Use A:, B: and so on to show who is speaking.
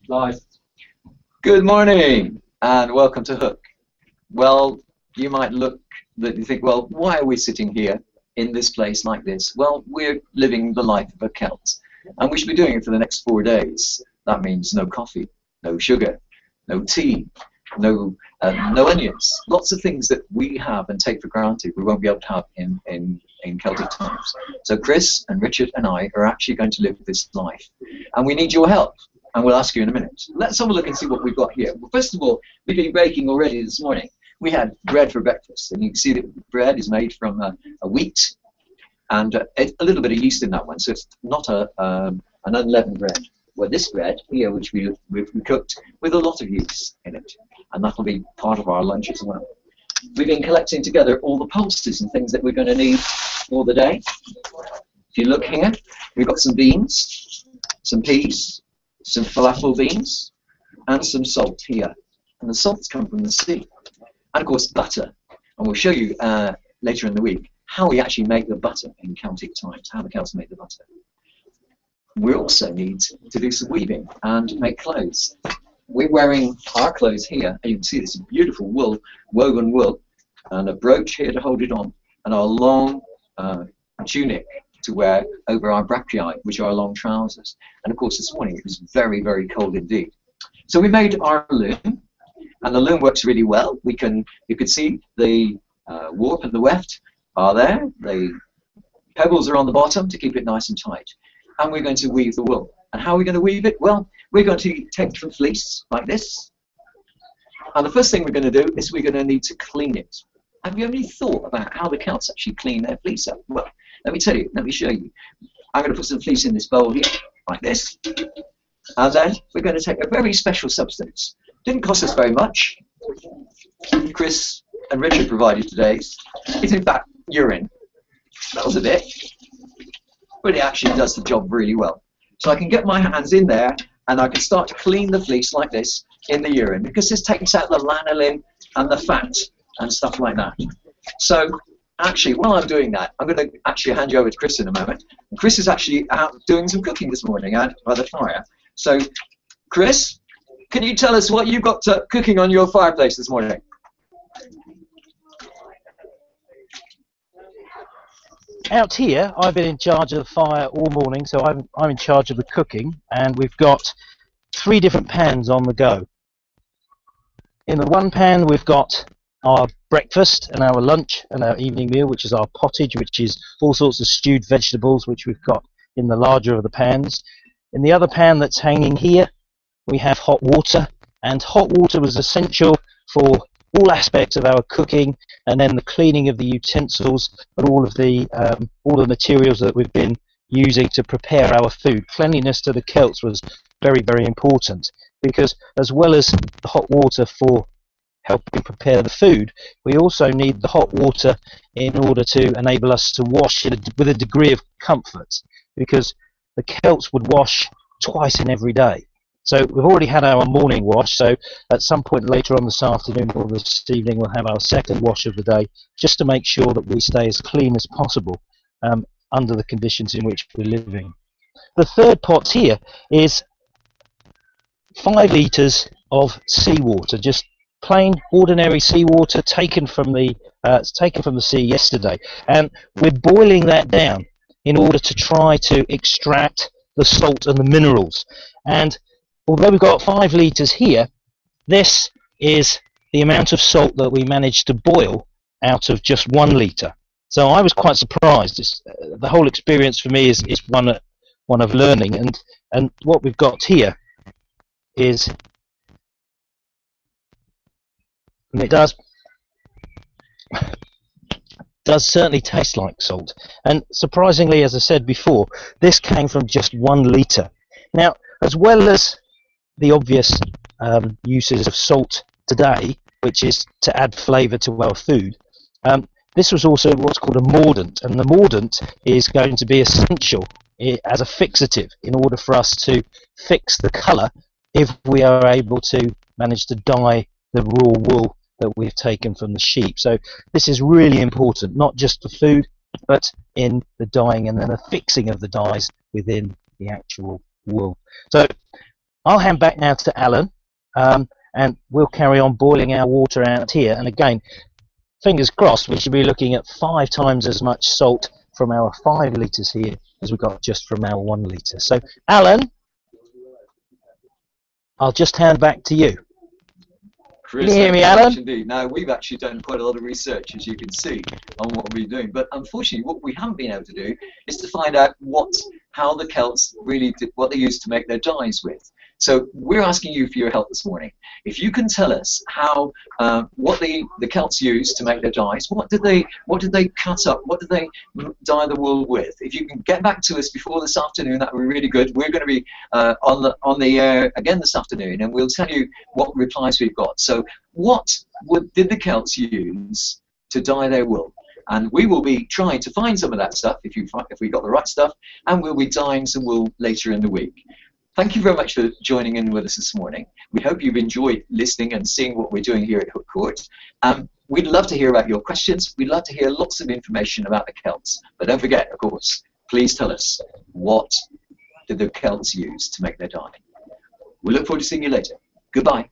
A: Nice. Good morning and welcome to Hook. Well, you might you think, well, why are we sitting here in this place like this? Well, we're living the life of a Celt, and we should be doing it for the next 4 days. That means no coffee, no sugar, no tea, no onions. Lots of things that we have and take for granted we won't be able to have in Celtic times. So Chris and Richard and I are actually going to live this life, and we need your help. And we'll ask you in a minute. Let's have a look and see what we've got here. Well, first of all, we've been baking already this morning. We had bread for breakfast, and you can see that bread is made from a wheat and a little bit of yeast in that one, so it's not an unleavened bread. Well, this bread here, which we've cooked with a lot of yeast in it, and that'll be part of our lunch as well. We've been collecting together all the pulses and things that we're going to need for the day. If you look here, we've got some beans, some peas, some falafel beans, and some salt here. And the salts come from the sea. And of course butter. And we'll show you later in the week how we actually make the butter in Celtic times, how the Celts make the butter. We also need to do some weaving and make clothes. We're wearing our clothes here, and you can see this beautiful wool, woven wool, and a brooch here to hold it on, and our long tunic to wear over our brachii, which are our long trousers. And of course this morning it was very, very cold indeed. So we made our loom, and the loom works really well. You can see the warp and the weft are there. The pebbles are on the bottom to keep it nice and tight. And we're going to weave the wool. And how are we going to weave it? Well, we're going to take some fleece like this. And the first thing we're going to do is we're going to need to clean it. Have you ever thought about how the Celts actually clean their fleece up? Well, let me tell you, let me show you. I'm going to put some fleece in this bowl here, like this. And then we're going to take a very special substance. Didn't cost us very much. Chris and Richard provided today's. It's in fact urine. Smells a bit, but it actually does the job really well. So I can get my hands in there and I can start to clean the fleece like this in the urine, because this takes out the lanolin and the fat and stuff like that. So actually, while I'm doing that, I'm going to actually hand you over to Chris in a moment. And Chris is actually out doing some cooking this morning out by the fire. So, Chris, can you tell us what you've got cooking on your fireplace this morning?
B: Out here, I've been in charge of the fire all morning, so I'm in charge of the cooking, and we've got 3 different pans on the go. In the one pan, we've got our breakfast and our lunch and our evening meal, which is our pottage, which is all sorts of stewed vegetables, which we've got in the larger of the pans. In the other pan that's hanging here, we have hot water, and hot water was essential for all aspects of our cooking, and then the cleaning of the utensils and all the materials that we've been using to prepare our food. Cleanliness to the Celts was very, very important, because as well as the hot water for helping prepare the food, we also need the hot water in order to enable us to wash with a degree of comfort, because the Celts would wash twice in every day. So we've already had our morning wash, so at some point later on this afternoon or this evening we'll have our second wash of the day, just to make sure that we stay as clean as possible under the conditions in which we're living. The third pot here is 5 litres of seawater, just plain ordinary seawater taken from the sea yesterday, and we're boiling that down in order to try to extract the salt and the minerals. And although we've got 5 litres here, this is the amount of salt that we managed to boil out of just 1 litre. So I was quite surprised. The whole experience for me is one of learning, and what we've got here is, and it does certainly taste like salt. And surprisingly, as I said before, this came from just 1 litre. Now, as well as the obvious uses of salt today, which is to add flavour to our food, this was also what's called a mordant, and the mordant is going to be essential as a fixative in order for us to fix the colour if we are able to manage to dye the raw wool that we've taken from the sheep. So this is really important, not just for food, but in the dyeing and then the fixing of the dyes within the actual wool. So I'll hand back now to Alan, and we'll carry on boiling our water out here. And again, fingers crossed, we should be looking at 5 times as much salt from our 5 litres here as we got just from our 1 litre. So, Alan, I'll just hand back to you.
A: Chris,
B: Can you hear me,
A: thank you
B: Alan?
A: much indeed. Now, we've actually done quite a lot of research, as you can see, on what we're doing. But unfortunately, what we haven't been able to do is to find out how the Celts really did, what they used to make their dyes with. So we're asking you for your help this morning. If you can tell us how what the Celts used to make their dyes, what did they cut up, what did they dye the wool with? If you can get back to us before this afternoon, that would be really good. We're going to be on the air again this afternoon, and we'll tell you what replies we've got. So what did the Celts use to dye their wool? And we will be trying to find some of that stuff if we got the right stuff, and we'll be dyeing some wool later in the week. Thank you very much for joining in with us this morning. We hope you've enjoyed listening and seeing what we're doing here at Hooke Court. We'd love to hear about your questions. We'd love to hear lots of information about the Celts. But don't forget, of course, please tell us, what did the Celts use to make their dye? We look forward to seeing you later. Goodbye.